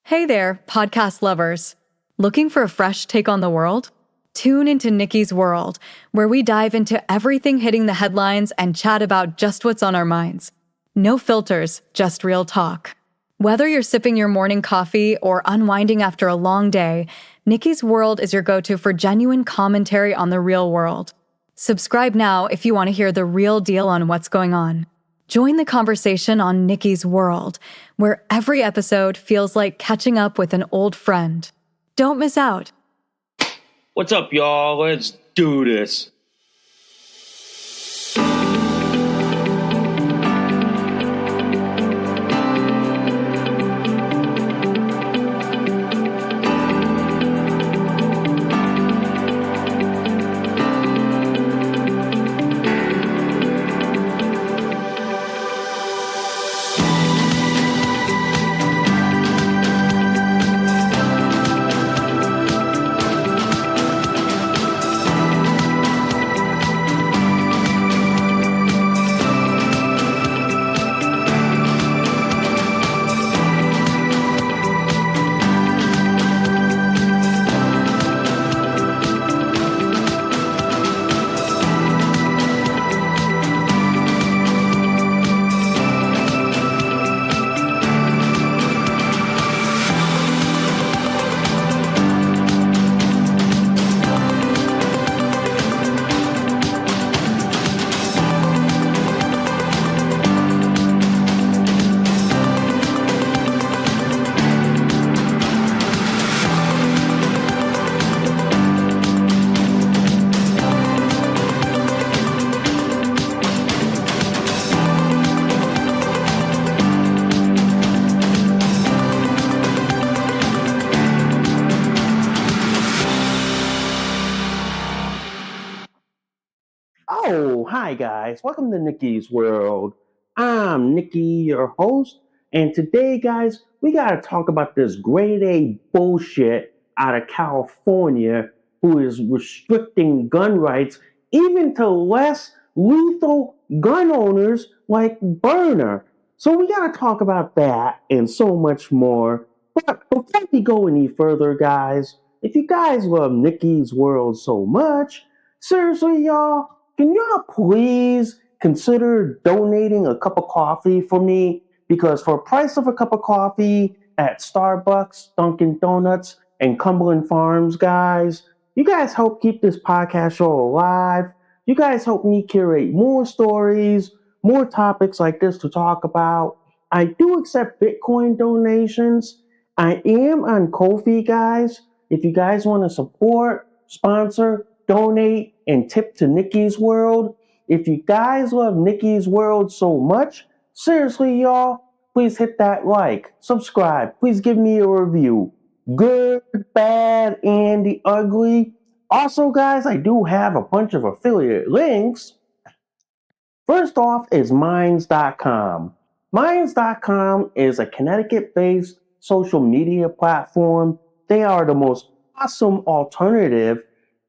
Hey there, podcast lovers. Looking for a fresh take on the world? Tune into Nikki's World, where we dive into everything hitting the headlines and chat about just what's on our minds. No filters, just real talk. Whether you're sipping your morning coffee or unwinding after a long day, Nikki's World is your go-to for genuine commentary on the real world. Subscribe now if you want to hear the real deal on what's going on. Join the conversation on Nikki's World, where every episode feels like catching up with an old friend. Don't miss out. What's up, y'all? Let's do this. Oh, hi guys. Welcome to Nikki's World. I'm Nikki, your host, and today, guys, we got to talk about this grade A bullshit out of California who is restricting gun rights even to less lethal gun owners like Byrna. So we got to talk about that and so much more. But before we go any further, guys, if you guys love Nikki's World so much, seriously, y'all, can y'all please consider donating a cup of coffee for me? Because for the price of a cup of coffee at Starbucks, Dunkin' Donuts, and Cumberland Farms, guys, you guys help keep this podcast show alive. You guys help me curate more stories, more topics like this to talk about. I do accept Bitcoin donations. I am on Ko-fi, guys. If you guys want to support, sponsor, donate, and tip to Nikki's World. If you guys love Nikki's World so much, seriously, y'all, please hit that like, subscribe, please give me a review. Good, bad, and the ugly. Also, guys, I do have a bunch of affiliate links. First off is Minds.com. Minds.com is a Connecticut-based social media platform. They are the most awesome alternative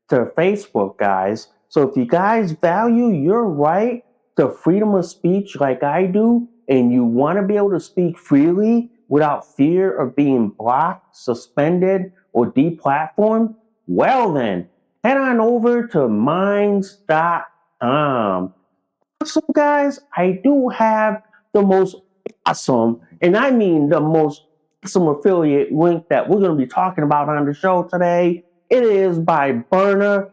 to Facebook, guys. So if you guys value your right to freedom of speech like I do, and you want to be able to speak freely without fear of being blocked, suspended, or deplatformed, well then, head on over to Minds.com. So guys, I do have the most awesome, and I mean the most awesome affiliate link that we're going to be talking about on the show today. It is by Byrna.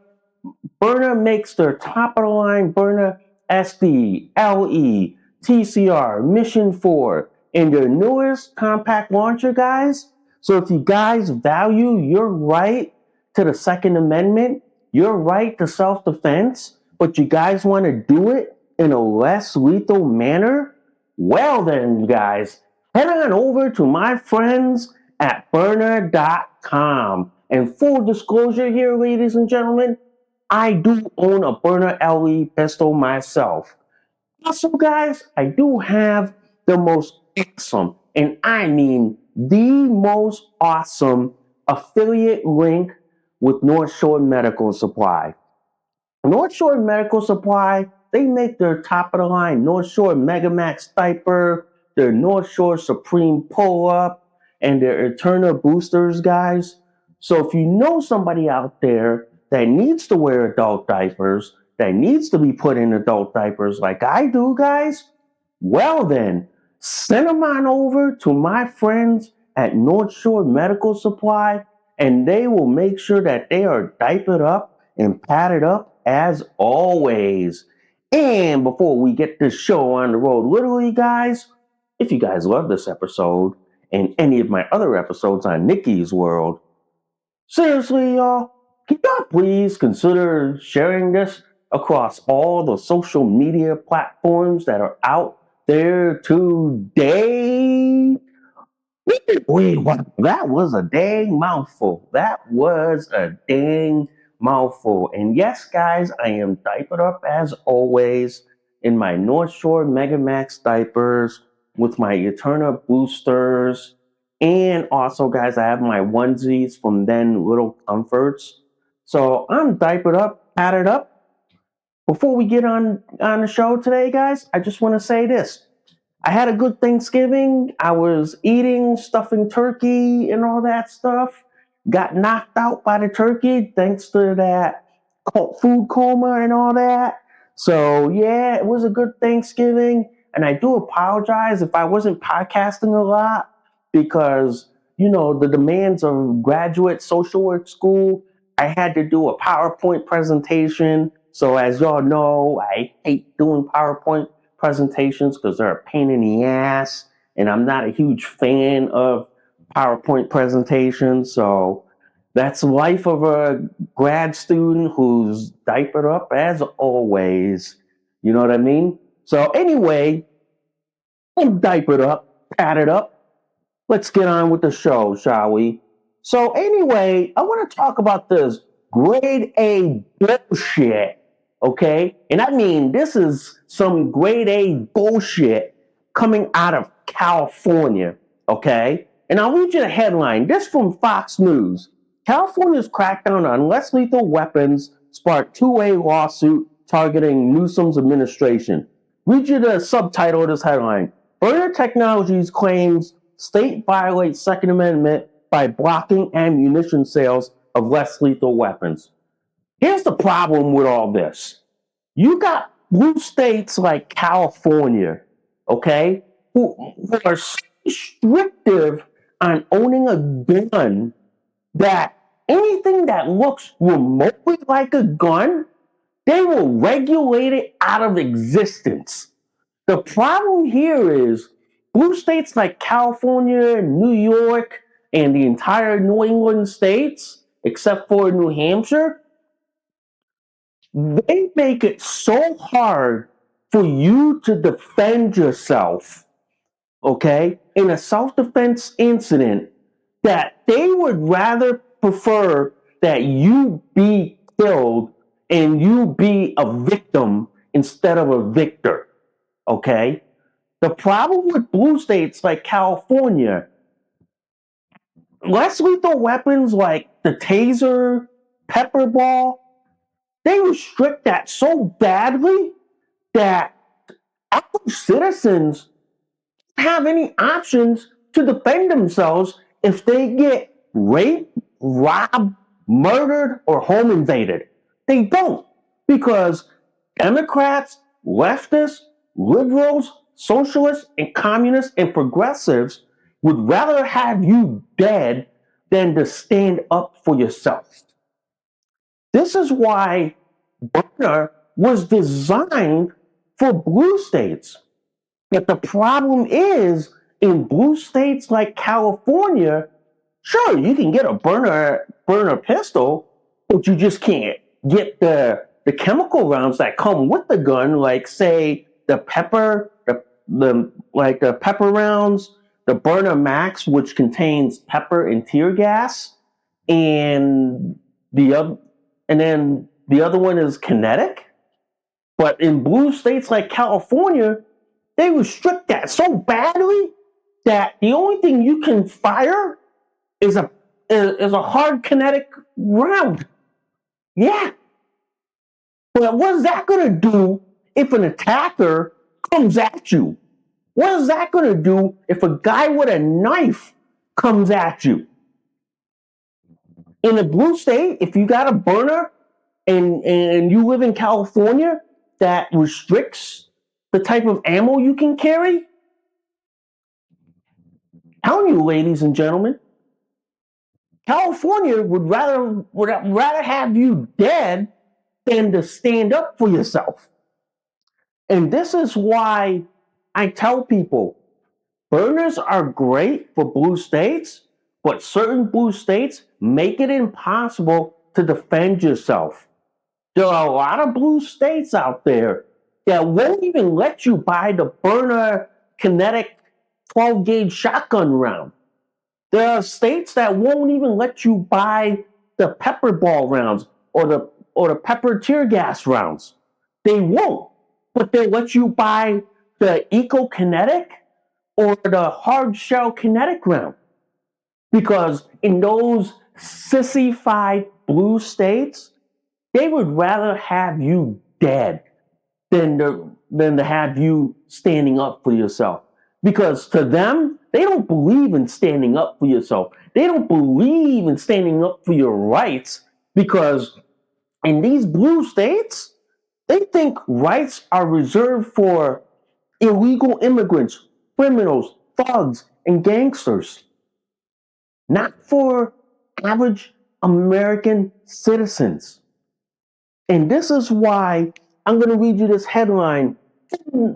Byrna makes their top of the line Byrna SD, LE, TCR, Mission 4, and their newest compact launcher, guys. So if you guys value your right to the Second Amendment, your right to self-defense, but you guys want to do it in a less lethal manner, well then, guys, head on over to my friends at Byrna.com. And full disclosure here, ladies and gentlemen, I do own a Byrna LE pistol myself. Also, guys, I do have the most awesome, and I mean the most awesome affiliate link with North Shore Medical Supply. North Shore Medical Supply, they make their top of the line North Shore Megamax diaper, their North Shore Supreme pull-up, and their Eterna boosters, guys. So if you know somebody out there that needs to wear adult diapers, that needs to be put in adult diapers like I do, guys, well then, send them on over to my friends at North Shore Medical Supply, and they will make sure that they are diapered up and padded up as always. And before we get this show on the road, literally, guys, if you guys love this episode and any of my other episodes on Nikki's World, seriously, y'all, can y'all please consider sharing this across all the social media platforms that are out there today? Wait, what? That was a dang mouthful. That was a dang mouthful. And yes, guys, I am diapered up as always in my North Shore Mega Max diapers with my Eterna boosters. And also, guys, I have my onesies from Then Little Comforts. So I'm diapered up, padded up. Before we get on the show today, guys, I just want to say this. I had a good Thanksgiving. I was eating, stuffing turkey and all that stuff. Got knocked out by the turkey thanks to that food coma and all that. So, yeah, it was a good Thanksgiving. And I do apologize if I wasn't podcasting a lot because, the demands of graduate social work school, I had to do a PowerPoint presentation. So, as y'all know, I hate doing PowerPoint presentations because they're a pain in the ass, and I'm not a huge fan of PowerPoint presentations. So that's the life of a grad student who's diapered up as always. You know what I mean? So anyway, I'm diapered up, padded up. Let's get on with the show, shall we? So anyway, I want to talk about this grade A bullshit, okay? And I mean, this is some grade A bullshit coming out of California, okay? And I'll read you the headline. This from Fox News. California's crackdown on less lethal weapons sparked two-way lawsuit targeting Newsom's administration. Read you the subtitle of this headline. Byrna Technologies claims state violates Second Amendment by blocking ammunition sales of less lethal weapons. Here's the problem with all this. You got blue states like California, okay, who are so restrictive on owning a gun that anything that looks remotely like a gun, they will regulate it out of existence. The problem here is blue states like California, New York, and the entire New England states, except for New Hampshire, they make it so hard for you to defend yourself, okay, in a self-defense incident that they would rather prefer that you be killed and you be a victim instead of a victor, okay? The problem with blue states like California, less lethal weapons like the taser, pepper ball, they restrict that so badly that average citizens don't have any options to defend themselves if they get raped, robbed, murdered, or home invaded. They don't, because Democrats, leftists, liberals, socialists, and communists and progressives would rather have you dead than to stand up for yourself. This is why Byrna was designed for blue states. But the problem is, in blue states like California, sure, you can get a burner pistol, but you just can't get the chemical rounds that come with the gun, like say the pepper rounds, the Byrna Max, which contains pepper and tear gas, and then the other one is kinetic. But in blue states like California, they restrict that so badly that the only thing you can fire is a hard kinetic round. Yeah. But what is that going to do if an attacker comes at you? What is that going to do if a guy with a knife comes at you. In a blue state, if you got a Byrna and you live in California that restricts the type of ammo you can carry, telling you, ladies and gentlemen, California would rather have you dead than to stand up for yourself. And this is why I tell people burners are great for blue states, but certain blue states make it impossible to defend yourself. There are a lot of blue states out there that won't even let you buy the Byrna kinetic 12 gauge shotgun round. There are states that won't even let you buy the pepper ball rounds or the pepper tear gas rounds. They won't, but they'll let you buy the eco kinetic or the hard shell kinetic round. Because in those sissified blue states, they would rather have you dead than to have you standing up for yourself. Because to them, they don't believe in standing up for yourself. They don't believe in standing up for your rights because in these blue states, they think rights are reserved for illegal immigrants, criminals, thugs, and gangsters, not for average American citizens. And this is why I'm going to read you this headline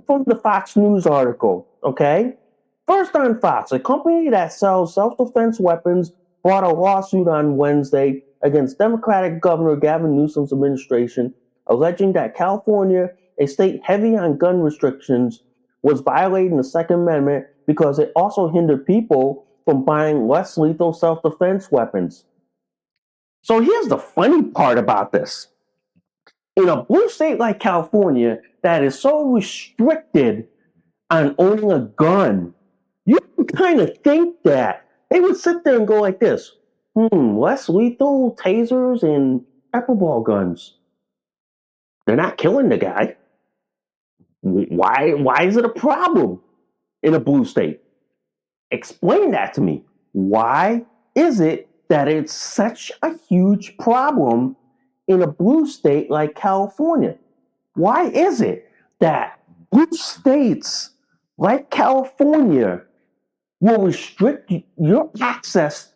from the Fox News article, okay? First on Fox, a company that sells self-defense weapons brought a lawsuit on Wednesday against Democratic Governor Gavin Newsom's administration, alleging that California, a state heavy on gun restrictions, was violating the Second Amendment because it also hindered people from buying less lethal self-defense weapons. So here's the funny part about this. In a blue state like California that is so restricted on owning a gun, you can kind of think that they would sit there and go like this, less lethal tasers and pepper ball guns. They're not killing the guy. Why is it a problem in a blue state? Explain that to me. Why is it that it's such a huge problem in a blue state like California? Why is it that blue states like California will restrict your access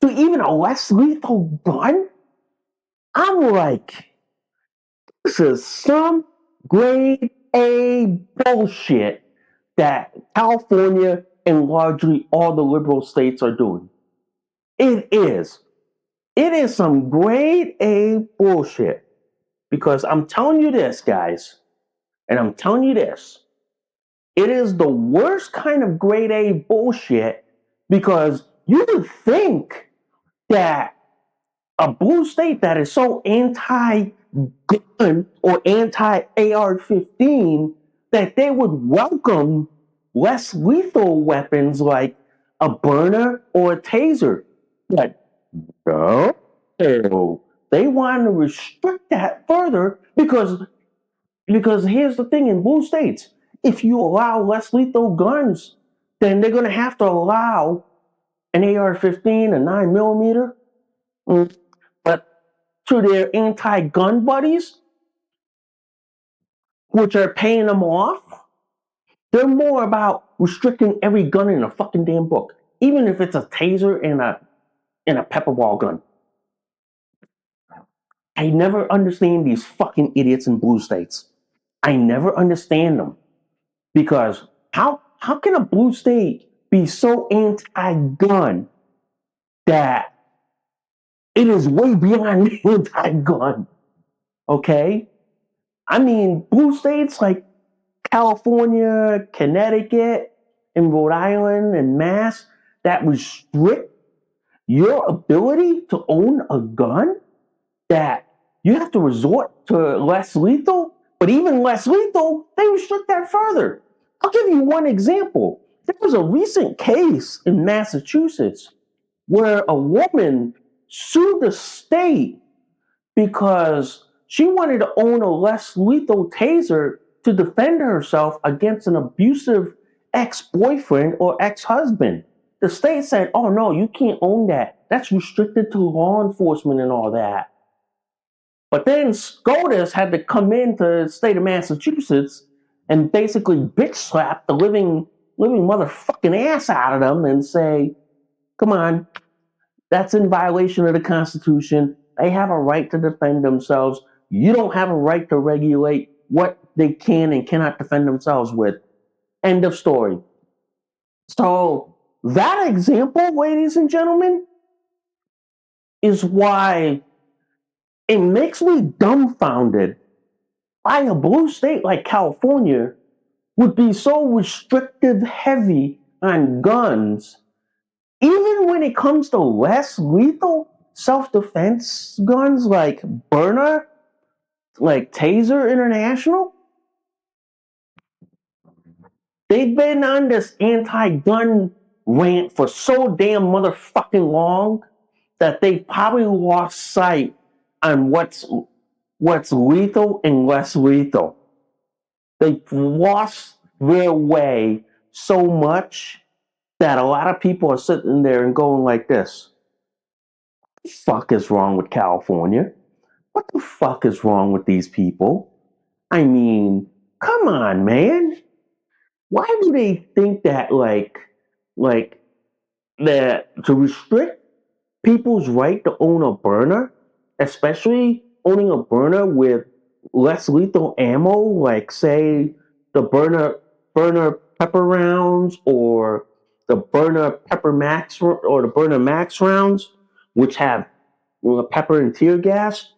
to even a less lethal gun? I'm like, this is some grade A bullshit that California and largely all the liberal states are doing. It is. It is some grade A bullshit. Because I'm telling you this, guys, and I'm telling you this, it is the worst kind of grade A bullshit because you would think that a blue state that is so anti-gun or anti-AR-15 that they would welcome less lethal weapons like a Byrna or a taser. But no, they want to restrict that further because here's the thing in blue states. If you allow less lethal guns, then they're going to have to allow an AR-15, a 9mm. But to their anti-gun buddies, which are paying them off, they're more about restricting every gun in a fucking damn book, even if it's a taser and a pepper ball gun. I never understand these fucking idiots in blue states. I never understand them. Because how can a blue state be so anti-gun that it is way beyond anti-gun? Okay? I mean, blue states like California, Connecticut, and Rhode Island and Mass that restrict your ability to own a gun, that you have to resort to less lethal, but even less lethal, they restrict that further. I'll give you one example. There was a recent case in Massachusetts where a woman sued the state because she wanted to own a less lethal taser to defend herself against an abusive ex-boyfriend or ex-husband. the state said, oh no, you can't own that. That's restricted to law enforcement and all that. But then SCOTUS had to come into the state of Massachusetts and basically bitch slap the living motherfucking ass out of them and say, come on, that's in violation of the Constitution. They have a right to defend themselves. You don't have a right to regulate what they can and cannot defend themselves with. End of story. So that example, ladies and gentlemen, is why it makes me dumbfounded why a blue state like California would be so restrictive heavy on guns, even when it comes to less lethal self-defense guns like Byrna, like Taser International. They've been on this anti-gun rant for so damn motherfucking long that they probably lost sight on what's lethal and less lethal. They've lost their way so much that a lot of people are sitting there and going like this. What the fuck is wrong with California? What the fuck is wrong with these people? I mean, come on, man. Why do they think that like that to restrict people's right to own a burner, especially owning a burner with less lethal ammo, like say the burner pepper rounds or the burner pepper max or the burner max rounds, which have pepper and tear gas.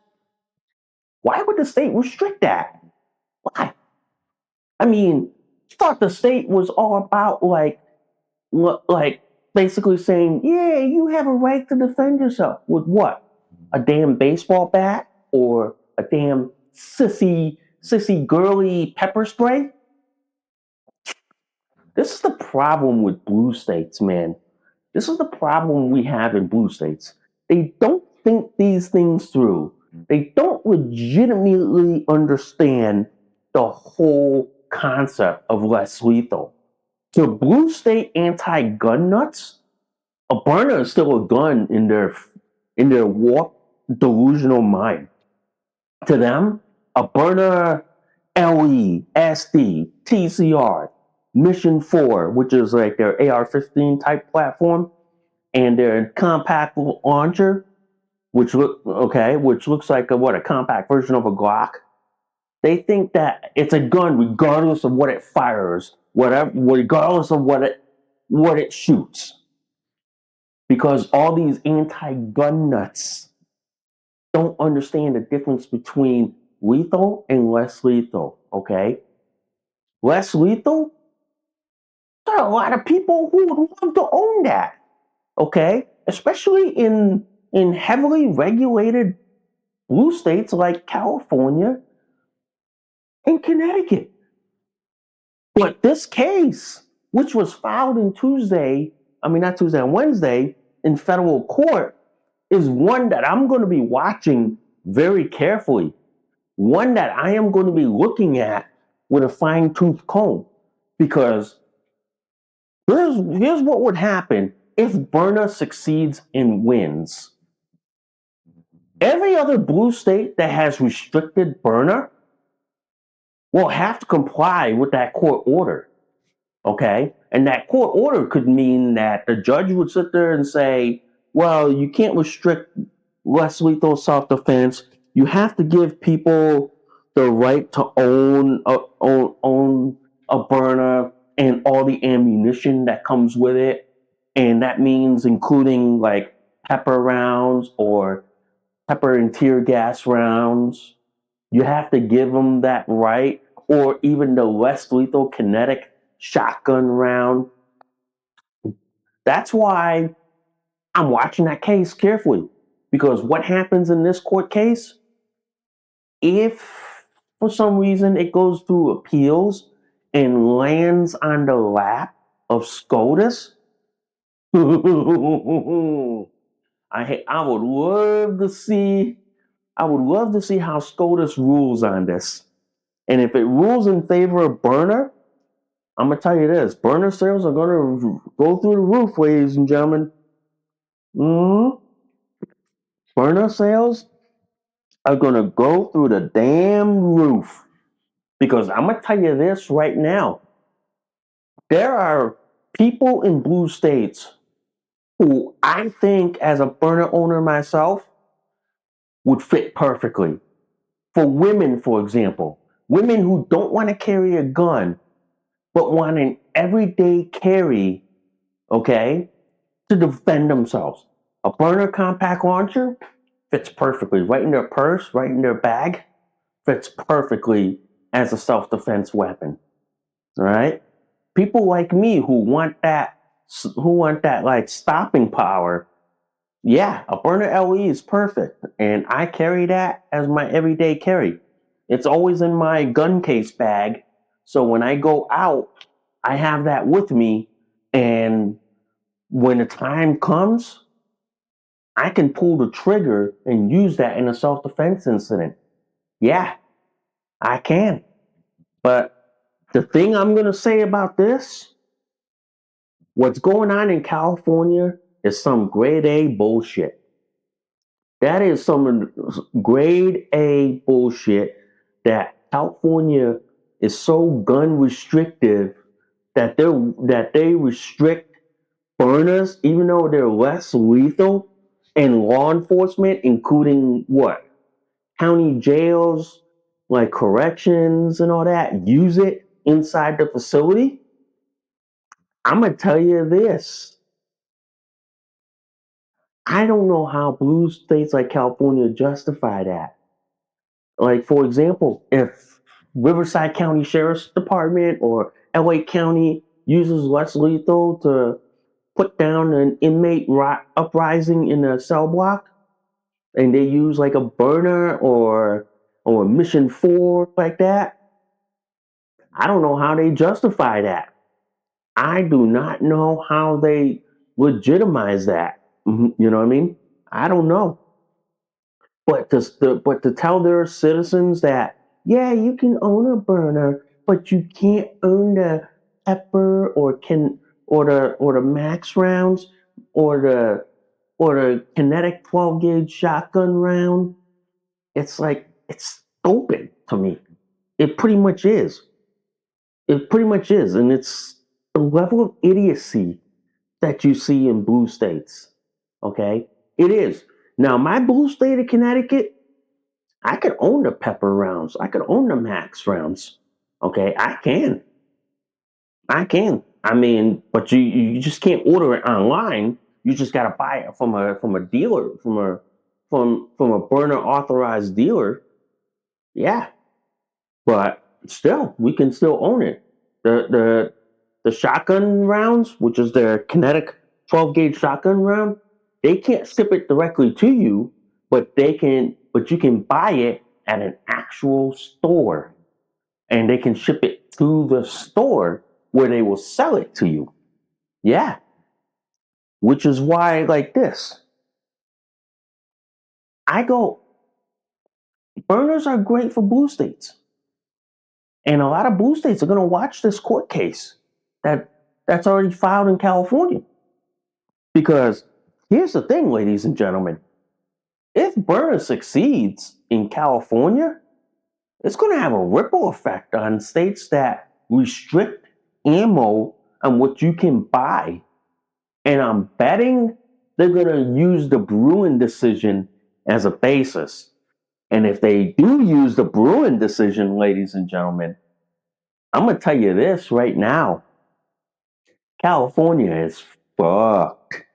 Why would the state restrict that? Why? I mean, I thought the state was all about like basically saying, yeah, you have a right to defend yourself with what? A damn baseball bat or a damn sissy girly pepper spray? This is the problem with blue states, man. This is the problem we have in blue states. They don't think these things through. They don't legitimately understand the whole concept of less lethal. To blue state anti-gun nuts, a burner is still a gun in their warped, delusional mind. To them, a burner LE, SD, TCR, Mission 4, which is like their AR-15 type platform, and their compact launcher, which looks like a compact version of a Glock. They think that it's a gun regardless of what it fires, regardless of what it shoots. Because all these anti-gun nuts don't understand the difference between lethal and less lethal, okay? Less lethal? There are a lot of people who would love to own that, okay? Especially in heavily regulated blue states like California and Connecticut. But this case, which was filed on Wednesday in federal court, is one that I'm going to be watching very carefully. One that I am going to be looking at with a fine-tooth comb. Because here's what would happen if Byrna succeeds and wins. Every other blue state that has restricted Byrna will have to comply with that court order. Okay? And that court order could mean that the judge would sit there and say, well, you can't restrict less lethal self-defense. You have to give people the right to own a burner and all the ammunition that comes with it. And that means including like pepper rounds or pepper and tear gas rounds. You have to give them that right, or even the less lethal kinetic shotgun round. That's why I'm watching that case carefully, because what happens in this court case, if for some reason it goes through appeals and lands on the lap of SCOTUS, I would love to see how SCOTUS rules on this. And if it rules in favor of Byrna, I'm gonna tell you this: burner sales are gonna go through the roof, ladies and gentlemen. Mm-hmm. Burner sales are gonna go through the damn roof because I'm gonna tell you this right now: there are people in blue states who I think, as a burner owner myself, would fit perfectly. For women, for example, women who don't want to carry a gun but want an everyday carry, okay, to defend themselves. A burner compact launcher fits perfectly right in their purse, right in their bag, fits perfectly as a self defense weapon. All right? People like me who want that like stopping power. Yeah, a burner LE is perfect, and I carry that as my everyday carry. It's always in my gun case bag, so when I go out, I have that with me, and when the time comes, I can pull the trigger and use that in a self defense incident. Yeah, I can. But the thing I'm going to say about this, what's going on in California is some grade A bullshit. That is some grade A bullshit that California is so gun restrictive that they restrict burners even though they're less lethal, and law enforcement, including what? County jails, like corrections and all that, use it inside the facility. I'm gonna tell you this. I don't know how blue states like California justify that. Like, for example, if Riverside County Sheriff's Department or LA County uses less lethal to put down an inmate uprising in a cell block, and they use like a burner or a mission 4 like that, I don't know how they justify that. I do not know how they legitimize that. You know what I mean? I don't know. But to tell their citizens that, yeah, you can own a burner, but you can't own the pepper or the max rounds or the kinetic 12 gauge shotgun round. It's like it's stupid to me. It pretty much is. It pretty much is, and it's the level of idiocy that you see in blue states. Okay, it is. Now, my blue state of Connecticut, I could own the pepper rounds. I could own the max rounds. Okay, I can. I can. I mean, but you just can't order it online. You just gotta buy it from a dealer, from a burner authorized dealer. Yeah, but still, we can still own it. The shotgun rounds, which is their kinetic 12 gauge shotgun round, they can't ship it directly to you, but they can. But you can buy it at an actual store, and they can ship it to the store where they will sell it to you. Yeah, which is why, like this, I go. Burners are great for blue states. And a lot of blue states are going to watch this court case that's already filed in California. Because here's the thing, ladies and gentlemen, if Byrna succeeds in California, it's going to have a ripple effect on states that restrict ammo on what you can buy. And I'm betting they're going to use the Bruin decision as a basis. And if they do use the Bruin decision, ladies and gentlemen, I'm going to tell you this right now. California is fucked.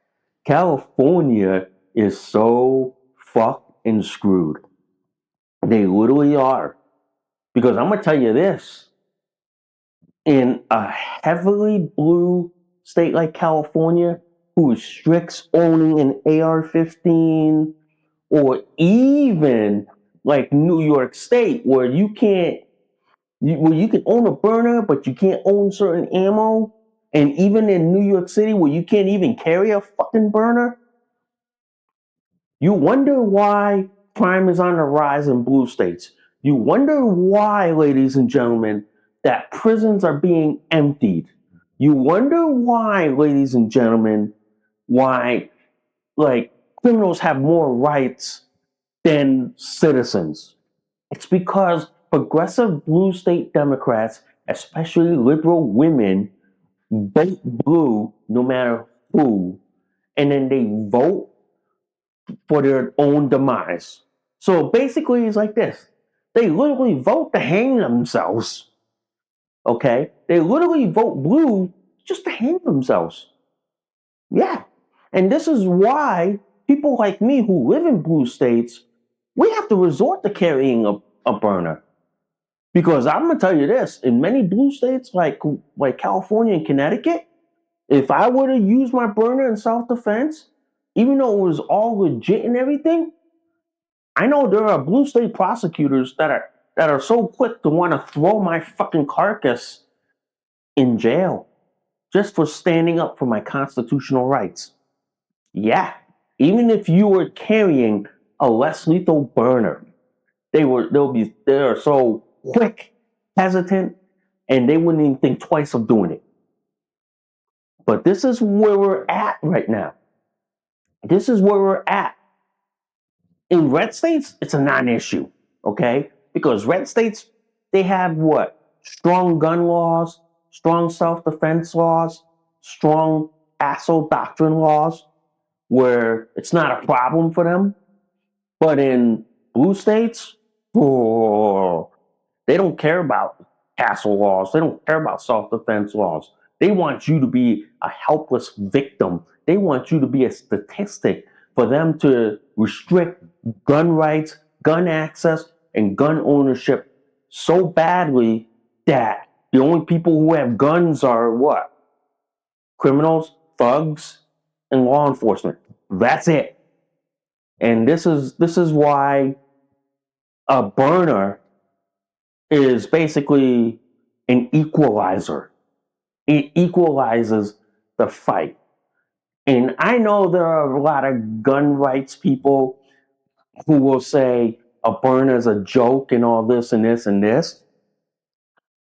California is so fucked and screwed. They literally are. Because I'm going to tell you this, in a heavily blue state like California, who restricts owning an AR 15, or even like New York State, where you can own a burner, but you can't own certain ammo. And even in New York City, where you can't even carry a fucking burner, you wonder why crime is on the rise in blue states. You wonder why, ladies and gentlemen, that prisons are being emptied. You wonder why, ladies and gentlemen, why like criminals have more rights than citizens. It's because progressive blue state Democrats, especially liberal women, vote blue no matter who, and then they vote for their own demise. So basically, it's like this: they literally vote to hang themselves. Okay, they literally vote blue just to hang themselves. Yeah, and this is why people like me who live in blue states, we have to resort to carrying a burner. Because I'm gonna tell you this: in many blue states like California and Connecticut, if I were to use my burner in self-defense, even though it was all legit and everything, I know there are blue state prosecutors that are so quick to want to throw my fucking carcass in jail just for standing up for my constitutional rights. Yeah, even if you were carrying a less lethal burner, they're so quick, hesitant, and they wouldn't even think twice of doing it. But this is where we're at right now. This is where we're at. In red states, it's a non-issue, okay? Because red states, they have what? Strong gun laws, strong self-defense laws, strong asshole doctrine laws, where it's not a problem for them. But in blue states, oh, they don't care about castle laws. They don't care about self-defense laws. They want you to be a helpless victim. They want you to be a statistic for them to restrict gun rights, gun access, and gun ownership so badly that the only people who have guns are what? Criminals, thugs, and law enforcement. That's it. And this is why a burner is basically an equalizer. It equalizes the fight. And I know there are a lot of gun rights people who will say a burner is a joke and all this and this and this.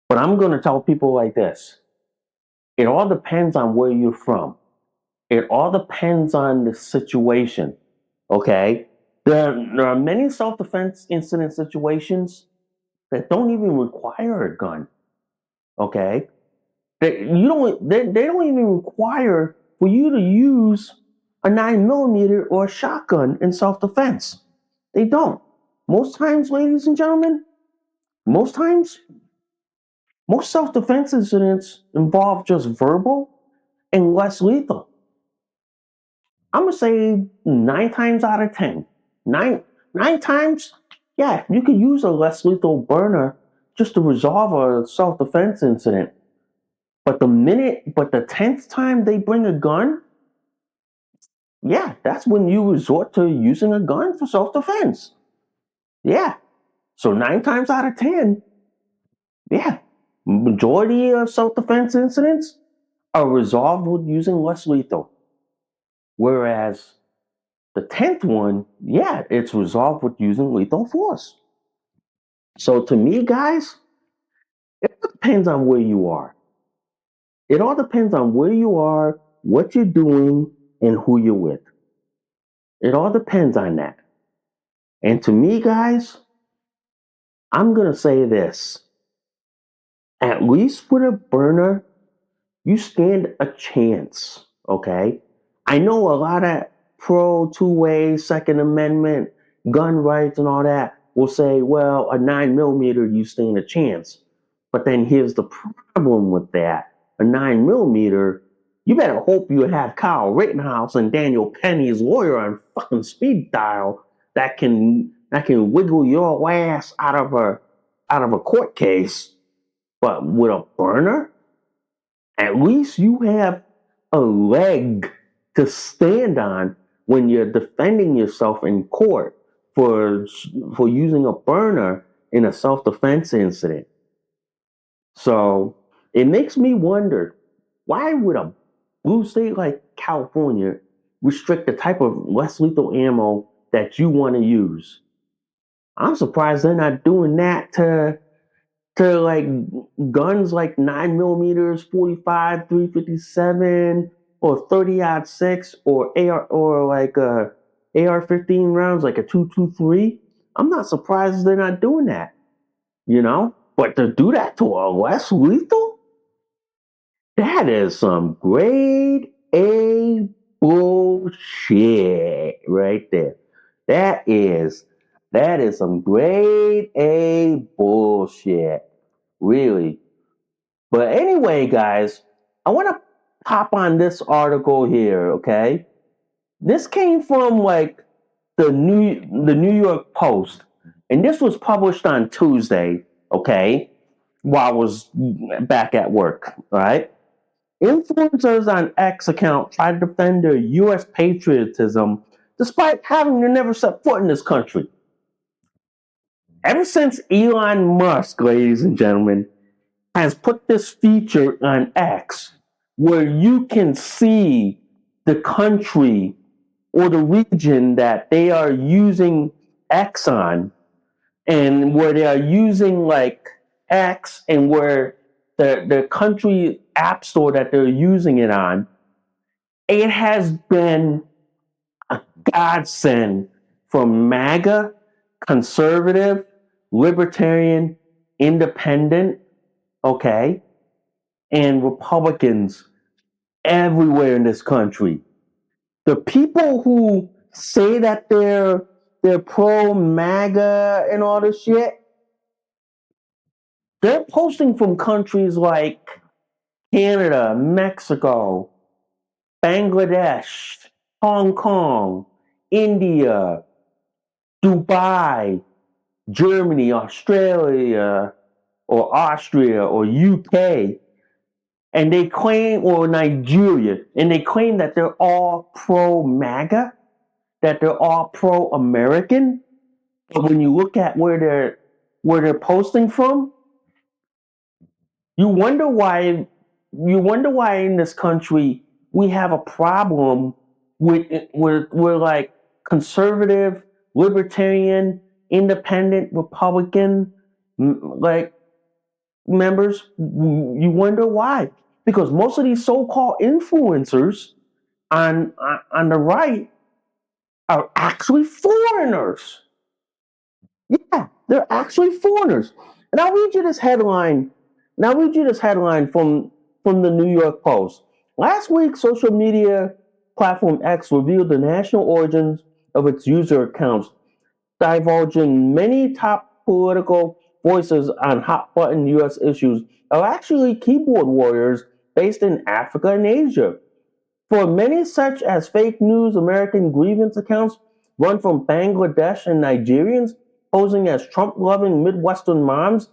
But I'm going to tell people like this: it all depends on where you're from. It all depends on the situation. Okay? There are many self defense incident situations that don't even require a gun. Okay? They don't even require for you to use a 9mm or a shotgun in self-defense. They don't. Most times, ladies and gentlemen, most times, most self-defense incidents involve just verbal and less lethal. I'm gonna say 9 times out of 10. Nine times, yeah, you could use a less lethal burner just to resolve a self-defense incident. But the 10th time they bring a gun, yeah, that's when you resort to using a gun for self-defense. Yeah. So 9 times out of 10, yeah, majority of self-defense incidents are resolved with using less lethal. Whereas the 10th one, yeah, it's resolved with using lethal force. So to me, guys, it depends on where you are. It all depends on where you are, what you're doing, and who you're with. It all depends on that. And to me, guys, I'm going to say this. At least with a burner, you stand a chance, okay? I know a lot of pro two-way, Second Amendment, gun rights and all that will say, well, a 9mm, you stand a chance. But then here's the problem with that. A 9mm, you better hope you have Kyle Rittenhouse and Daniel Penny's lawyer on fucking speed dial that can wiggle your ass out of a court case. But with a burner, at least you have a leg to stand on when you're defending yourself in court for using a burner in a self-defense incident. So it makes me wonder, why would a blue state like California restrict the type of less lethal ammo that you want to use? I'm surprised they're not doing that to to like guns like 9 millimeters, 45, 357, or 30-06, or AR, or like AR-15 rounds, like a 223. I'm not surprised they're not doing that, you know. But to do that to a less lethal, that is some grade A bullshit right there. That is that is some grade A bullshit. Really. But anyway, guys, I want to hop on this article here, okay? This came from like the New York Post, and this was published on Tuesday, okay? While I was back at work, all right? Influencers on X account try to defend their U.S. patriotism despite having to never set foot in this country. Ever since Elon Musk, ladies and gentlemen, has put this feature on X where you can see the country or the region that they are using X on, and where they are using like X, and where the country app store that they're using it on, it has been a godsend for MAGA, conservative, libertarian, independent, okay, and Republicans everywhere in this country. The people who say that they're pro MAGA and all this shit, they're posting from countries like Canada, Mexico, Bangladesh, Hong Kong, India, Dubai, Germany, Australia, or Austria, or UK, and they claim, or Nigeria, and they claim that they're all pro MAGA, that they're all pro American. But when you look at where they're posting from, you wonder why in this country we have a problem with we're like conservative, libertarian, independent, Republican, like members. You wonder why, because most of these so-called influencers on the right are actually foreigners. Yeah, they're actually foreigners. And I'll read you this headline. From the New York Post. Last week, social media platform X revealed the national origins of its user accounts, divulging many top political voices on hot button US issues are actually keyboard warriors based in Africa and Asia. For many, such as fake news American grievance accounts run from Bangladesh and Nigerians posing as Trump loving Midwestern moms,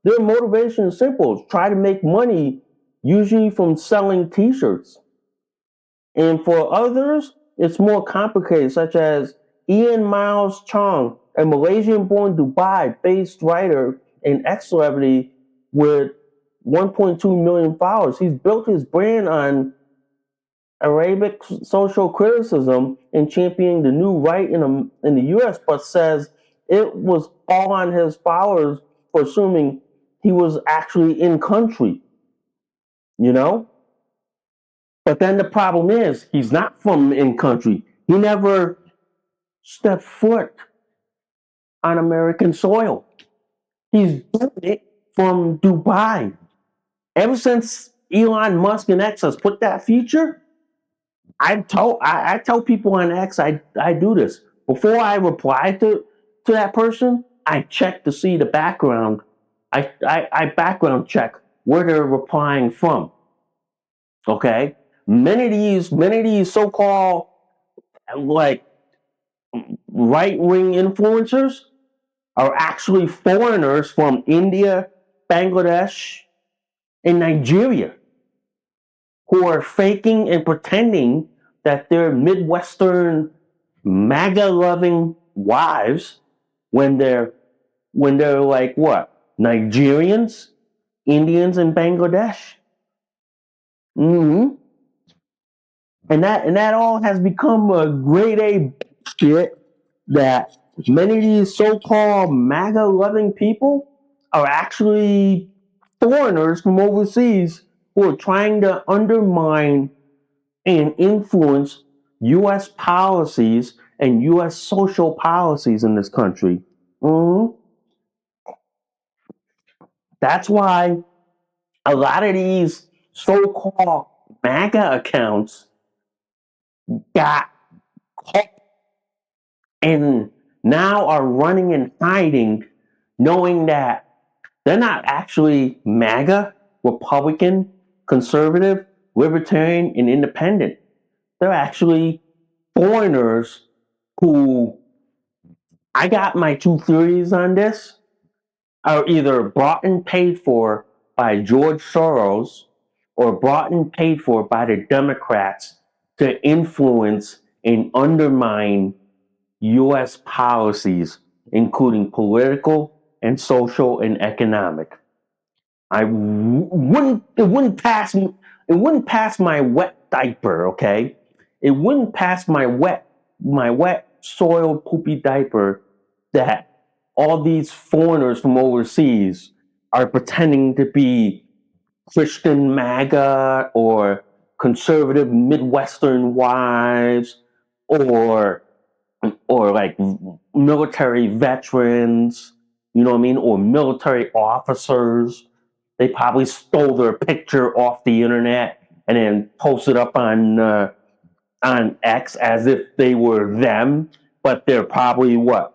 their motivation is simple: try to make money, usually from selling t shirts. And for others, it's more complicated, such as Ian Miles Chong, a Malaysian born Dubai based writer and ex celebrity with 1.2 million followers. He's built his brand on Arabic social criticism and championing the new right in the US, but says it was all on his followers for assuming he was actually in country, you know? But then the problem is he's not from in country. He never stepped foot on American soil. He's doing it from Dubai. Ever since Elon Musk and X has put that feature, I tell people on X I do this. Before I reply to that person, I check to see the background. I background check where they're replying from. Okay? Many of these so-called like right-wing influencers are actually foreigners from India, Bangladesh, and Nigeria who are faking and pretending that they're Midwestern MAGA loving wives when they're like what? Nigerians, Indians, and Bangladesh. Mm-hmm. And that all has become a grade A shit that many of these so-called MAGA loving people are actually foreigners from overseas who are trying to undermine and influence U.S. policies and U.S. social policies in this country. Mhm. That's why a lot of these so-called MAGA accounts got caught and now are running and hiding, knowing that they're not actually MAGA, Republican, conservative, libertarian, and independent. They're actually foreigners who, I got my two theories on this, are either bought and paid for by George Soros or bought and paid for by the Democrats to influence and undermine U.S. policies, including political and social and economic. It wouldn't pass my wet diaper, okay? It wouldn't pass my wet soiled poopy diaper that all these foreigners from overseas are pretending to be Christian MAGA or conservative Midwestern wives or like military veterans, you know what I mean, or military officers. They probably stole their picture off the internet and then posted up on X as if they were them, but they're probably what,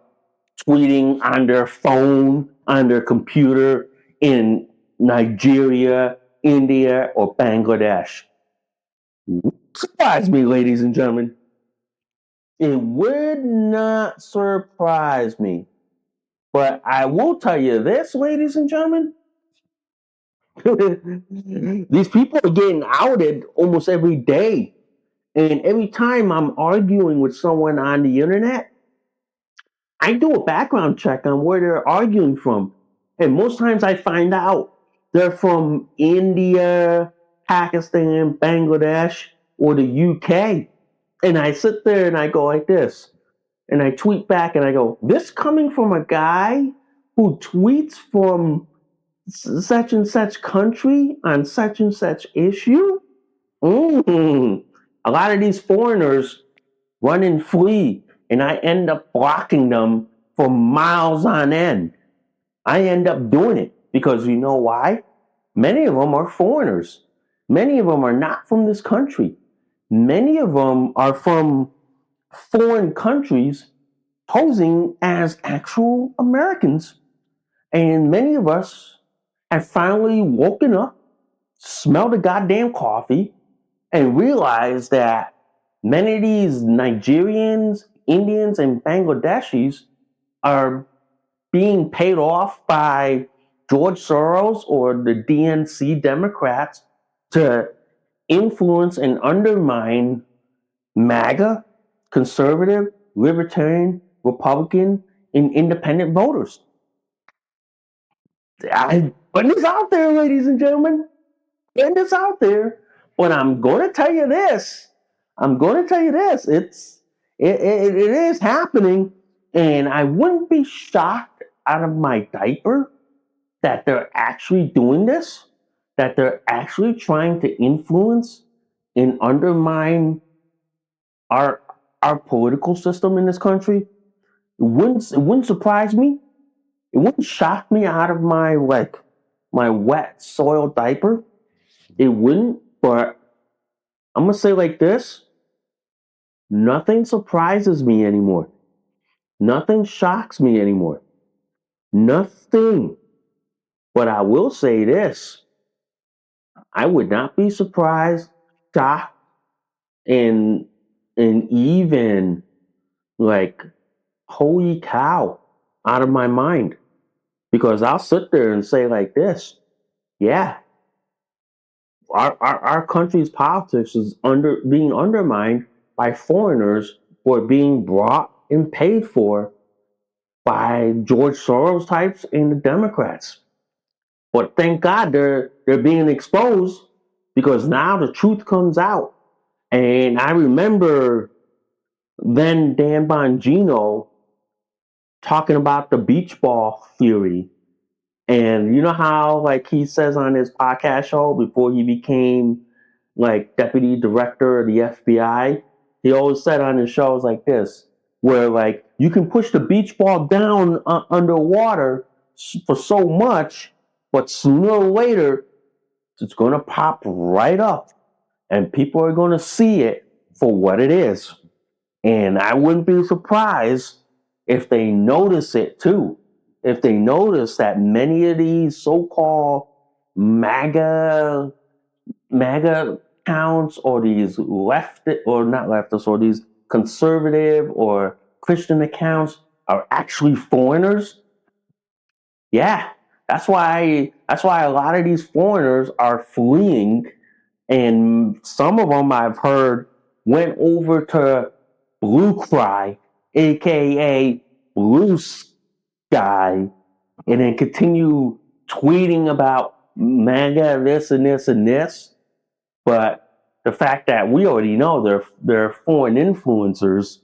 tweeting on their phone, on their computer in Nigeria, India, or Bangladesh. Surprise me, ladies and gentlemen. It would not surprise me. But I will tell you this, ladies and gentlemen. These people are getting outed almost every day. And every time I'm arguing with someone on the internet, I do a background check on where they're arguing from. And most times I find out they're from India, Pakistan, Bangladesh, or the UK. And I sit there and I go like this. And I tweet back and I go, this coming from a guy who tweets from such and such country on such and such issue? Mm. A lot of these foreigners run and flee, and I end up blocking them for miles on end. I end up doing it because you know why? Many of them are foreigners. Many of them are not from this country. Many of them are from foreign countries posing as actual Americans. And many of us have finally woken up, smelled the goddamn coffee, and realized that many of these Nigerians, Indians, and Bangladeshis are being paid off by George Soros or the DNC Democrats to influence and undermine MAGA, conservative, libertarian, Republican, and independent voters. I putting this out there, ladies and gentlemen. Putting this out there. But I'm going to tell you this. It is happening, and I wouldn't be shocked out of my diaper that they're actually doing this. That they're actually trying to influence and undermine our our political system in this country. It wouldn't surprise me. It wouldn't shock me out of my wet soiled diaper. It wouldn't, but I'm gonna say like this: nothing surprises me anymore. Nothing shocks me anymore. Nothing. But I will say this: I would not be surprised, shocked, and even like holy cow out of my mind. Because I'll sit there and say like this, yeah, our country's politics is being undermined by foreigners who are being brought and paid for by George Soros types and the Democrats. But thank God they're being exposed because now the truth comes out. And I remember then Dan Bongino talking about the beach ball theory And you know how, like, he says on his podcast show before he became like deputy director of the FBI, he always said on his shows like this, where like you can push the beach ball down underwater for so much, but sooner or later it's going to pop right up, and people are going to see it for what it is. And I wouldn't be surprised if they notice it too. If they notice that many of these so-called MAGA accounts, or these left, or not leftists, or these conservative or Christian accounts are actually foreigners. Yeah, that's why a lot of these foreigners are fleeing, and some of them I've heard went over to Blue Cry, aka Blue Sky, and then continue tweeting about MAGA this and this and this. But the fact that we already know they're foreign influencers,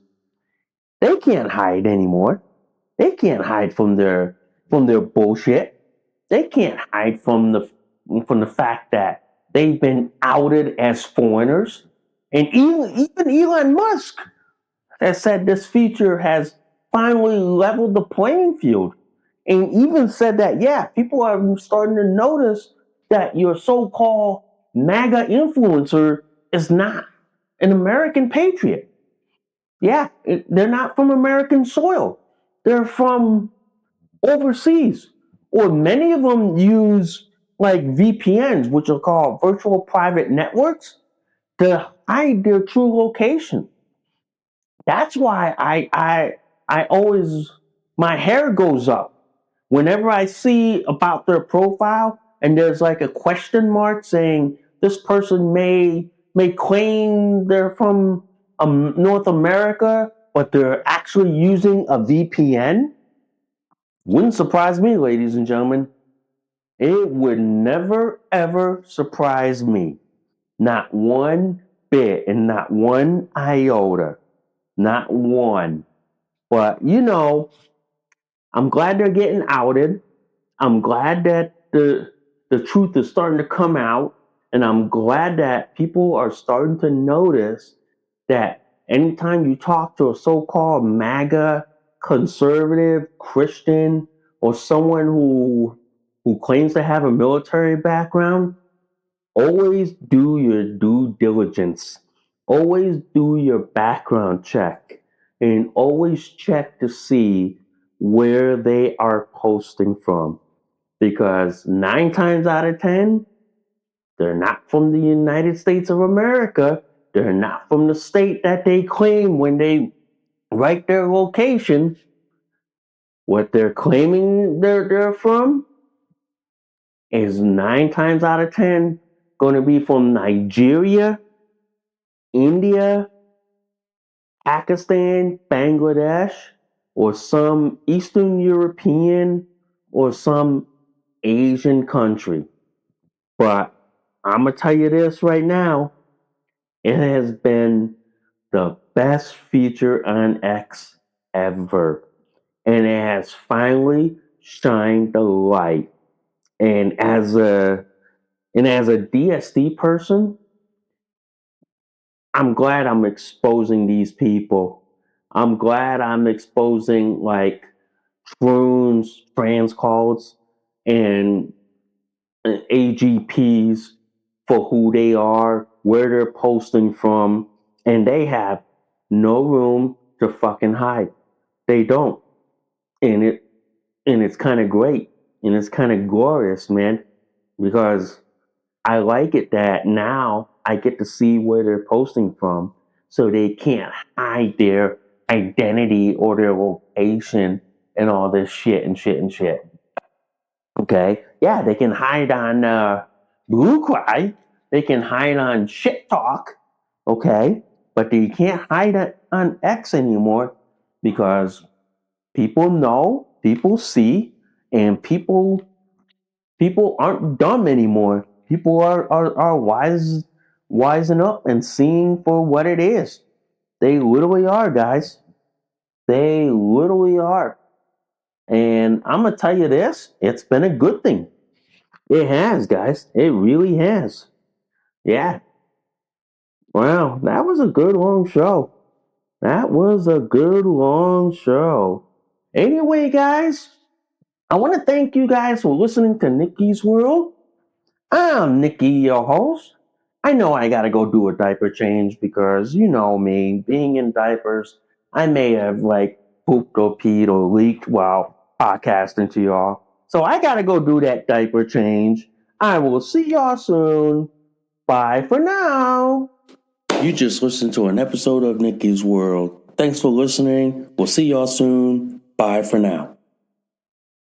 they can't hide anymore. They can't hide from their bullshit. They can't hide from the fact that they've been outed as foreigners. And even Elon Musk has said this feature has finally leveled the playing field. And even said that, yeah, people are starting to notice that your so-called MAGA influencer is not an American patriot. Yeah, they're not from American soil. They're from overseas. Or many of them use like VPNs, which are called virtual private networks, to hide their true location. That's why I always, my hair goes up whenever I see about their profile and there's like a question mark saying this person may claim they're from North America, but they're actually using a VPN. Wouldn't surprise me, ladies and gentlemen. It would never ever surprise me. Not one bit and not one iota. Not one. But I'm glad they're getting outed. I'm glad that the truth is starting to come out, and I'm glad that people are starting to notice that anytime you talk to a so-called MAGA conservative Christian, or someone who claims to have a military background, always do your due diligence. Always do your background check, and always check to see where they are posting from, because 9 times out of 10, they're not from the United States of America. They're not from the state that they claim when they write their location. What they're claiming they're from is 9 times out of 10 going to be from Nigeria, India, Pakistan, Bangladesh, or some Eastern European or some Asian country. But I'm going to tell you this right now, it has been the best feature on X ever. And it has finally shined the light. And as a DSD person, I'm glad I'm exposing these people. I'm glad I'm exposing like troons, trans cults, and AGPs for who they are, where they're posting from, and they have no room to fucking hide. They don't. And it's kind of great, and it's kind of glorious, man, because I like it that now I get to see where they're posting from, so they can't hide their identity or their location and all this shit and shit and shit. Okay, yeah, they can hide on Blue Cry, they can hide on Shit Talk, okay, but they can't hide it on X anymore, because people know, people see, and people aren't dumb anymore. People are wising up and seeing for what it is. They literally are, guys. They literally are. And I'm going to tell you this, it's been a good thing. It has, guys. It really has. Yeah. Wow, that was a good long show. That was a good long show. Anyway, guys, I want to thank you guys for listening to Nikki's World. I'm Nikki, your host. I know I gotta go do a diaper change because you know me, being in diapers, I may have like pooped or peed or leaked while podcasting to y'all. So I gotta go do that diaper change. I will see y'all soon. Bye for now. You just listened to an episode of Nikki's World. Thanks for listening. We'll see y'all soon. Bye for now.